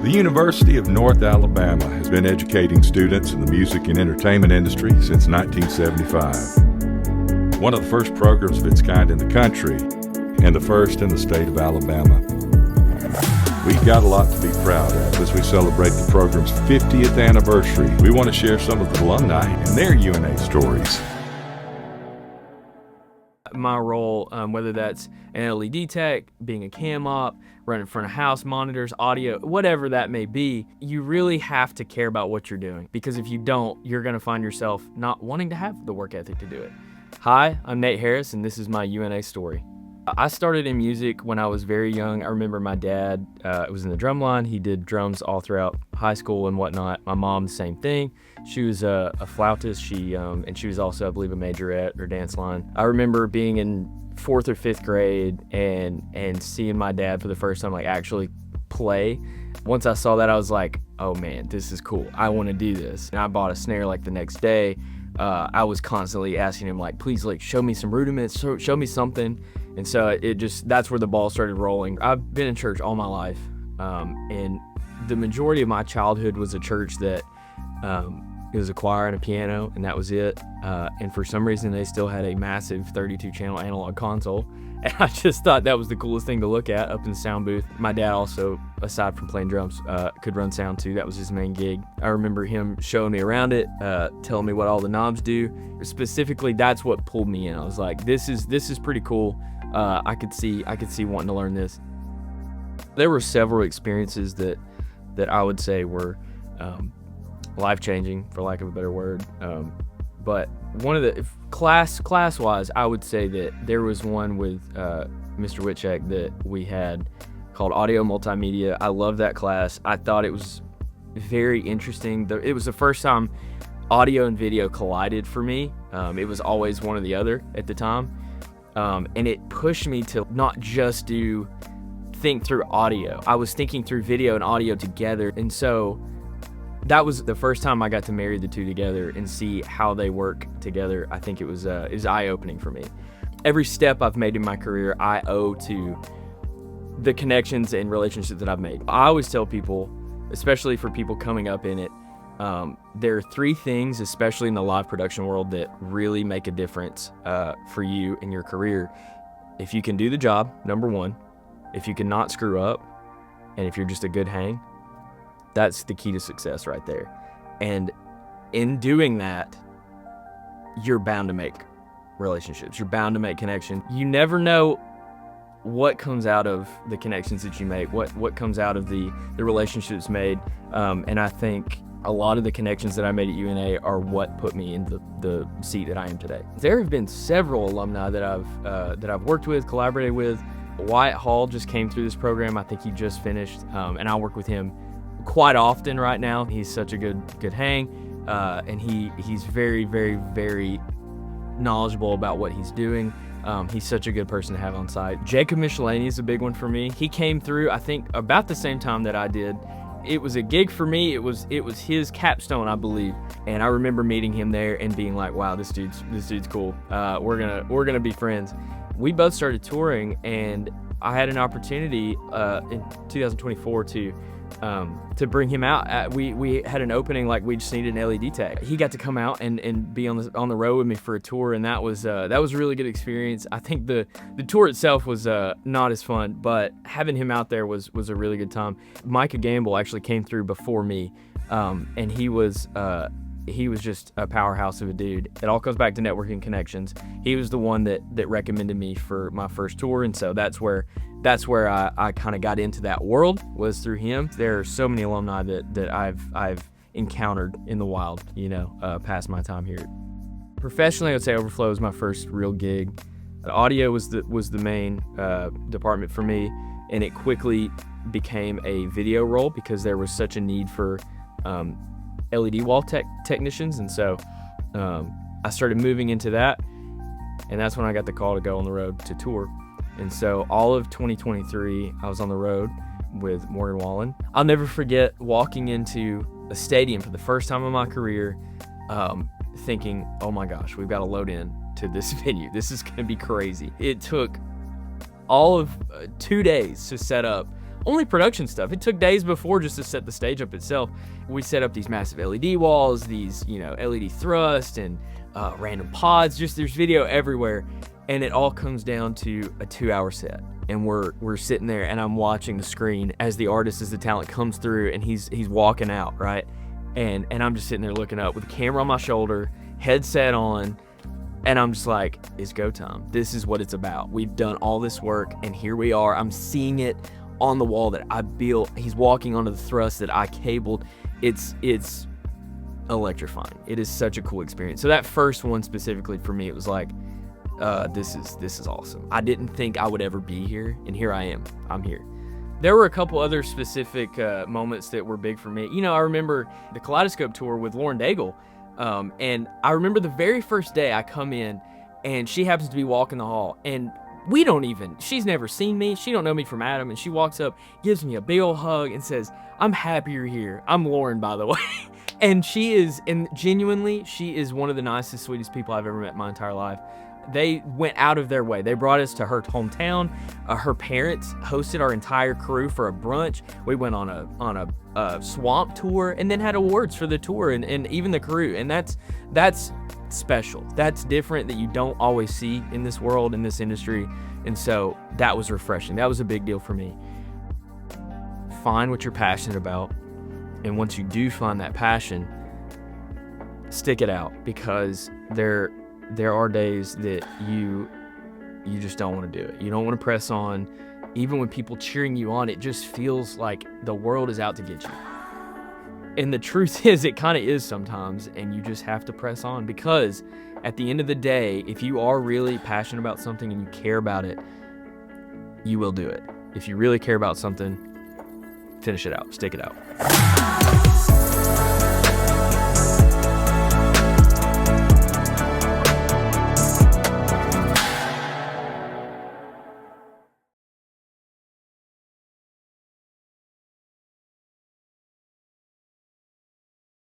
The University of North Alabama has been educating students in the music and entertainment industry since 1975. One of the first programs of its kind in the country, and the first in the state of Alabama. We've got a lot to be proud of as we celebrate the program's 50th anniversary. We want to share some of the alumni and their UNA stories. My role, whether that's an LED tech, being a cam op, running front of house monitors, audio, whatever that may be, you really have to care about what you're doing, because if you don't, you're going to find yourself not wanting to have the work ethic to do it. Hi, I'm Nate Harris, and this is my UNA story. I started in music when I was very young. I remember my dad was in the drum line. He did drums all throughout high school and whatnot. My mom, the same thing. She was a flautist. And she was also, I believe, a majorette or dance line. I remember being in 4th or 5th grade and seeing my dad for the first time, like, actually play. Once I saw that, I was like, oh man, this is cool. I want to do this. And I bought a snare like the next day. I was constantly asking him, like, please, like, show me some rudiments, show me something. And so that's where the ball started rolling. I've been in church all my life, and the majority of my childhood was a church that it was a choir and a piano, and that was it. And for some reason, they still had a massive 32-channel analog console, and I just thought that was the coolest thing to look at up in the sound booth. My dad also, aside from playing drums, could run sound too. That was his main gig. I remember him showing me around it, telling me what all the knobs do. Specifically, that's what pulled me in. I was like, this is pretty cool. I could see wanting to learn this. There were several experiences that I would say were life-changing, for lack of a better word. But one of the class-wise, I would say that there was one with Mr. Whitcheck that we had called Audio Multimedia. I loved that class. I thought it was very interesting. It was the first time audio and video collided for me. It was always one or the other at the time. And it pushed me to not just think through audio. I was thinking through video and audio together. And so that was the first time I got to marry the two together and see how they work together. I think it was eye-opening for me. Every step I've made in my career, I owe to the connections and relationships that I've made. I always tell people, especially for people coming up in it, there are 3 things, especially in the live production world, that really make a difference for you in your career. If you can do the job, number 1, if you cannot screw up, and if you're just a good hang, that's the key to success right there. And in doing that, you're bound to make relationships. You're bound to make connections. You never know what comes out of the connections that you make, what comes out of the relationships made. And I think a lot of the connections that I made at UNA are what put me in the seat that I am today. There have been several alumni that I've worked with, collaborated with. Wyatt Hall just came through this program. I think he just finished, and I work with him quite often right now. He's such a good hang, and he's very, very, very knowledgeable about what he's doing. He's such a good person to have on site. Jacob Michelini is a big one for me. He came through, I think, about the same time that I did. It was a gig for me. It was his capstone, I believe. And I remember meeting him there and being like, wow, this dude's cool. We're gonna be friends. We both started touring, and I had an opportunity in 2024 to bring him out. We had an opening, like, we just needed an LED tech. He got to come out and be on the road with me for a tour, and that was a really good experience. I think the tour itself was not as fun, but having him out there was a really good time. Micah Gamble actually came through before me, and he was just a powerhouse of a dude. It all comes back to networking connections. He was the one that recommended me for my first tour, and so that's where I kind of got into that world, was through him. There are so many alumni that I've encountered in the wild, past my time here. Professionally, I would say OverFlo was my first real gig. Audio was the main department for me, and it quickly became a video role because there was such a need for LED wall technicians, and so I started moving into that, and that's when I got the call to go on the road to tour. And so all of 2023, I was on the road with Morgan Wallen. I'll never forget walking into a stadium for the first time in my career, thinking, oh my gosh, we've got to load in to this venue. This is going to be crazy. It took all of 2 days to set up only production stuff. It took days before just to set the stage up itself. We set up these massive LED walls, these, LED thrust and random pods. Just there's video everywhere, and it all comes down to a 2-hour set. And we're sitting there, and I'm watching the screen as the artist, as the talent comes through, and he's walking out, right? And I'm just sitting there looking up with the camera on my shoulder, headset on, and I'm just like, it's go time. This is what it's about. We've done all this work, and here we are. I'm seeing it on the wall that I built. He's walking onto the thrust that I cabled. It's electrifying. It is such a cool experience. So that first one specifically for me, it was like, this is awesome. I didn't think I would ever be here, and here I am. I'm here. There were a couple other specific moments that were big for me. I remember the Kaleidoscope tour with Lauren Daigle, and I remember the very first day I come in, and she happens to be walking the hall, and she's never seen me. She don't know me from Adam, and she walks up, gives me a big old hug, and says, "I'm happy you're here. I'm Lauren, by the way." And genuinely, she is one of the nicest, sweetest people I've ever met in my entire life. They went out of their way. They brought us to her hometown. Her parents hosted our entire crew for a brunch. We went on a swamp tour, and then had awards for the tour and even the crew. And that's special. That's different, that you don't always see in this world, in this industry. And so that was refreshing. That was a big deal for me. Find what you're passionate about. And once you do find that passion, stick it out, because there are days that you just don't want to do it. You don't want to press on. Even when people cheering you on, it just feels like the world is out to get you. And the truth is, it kind of is sometimes, and you just have to press on, because at the end of the day, if you are really passionate about something and you care about it, you will do it. If you really care about something, finish it out, stick it out.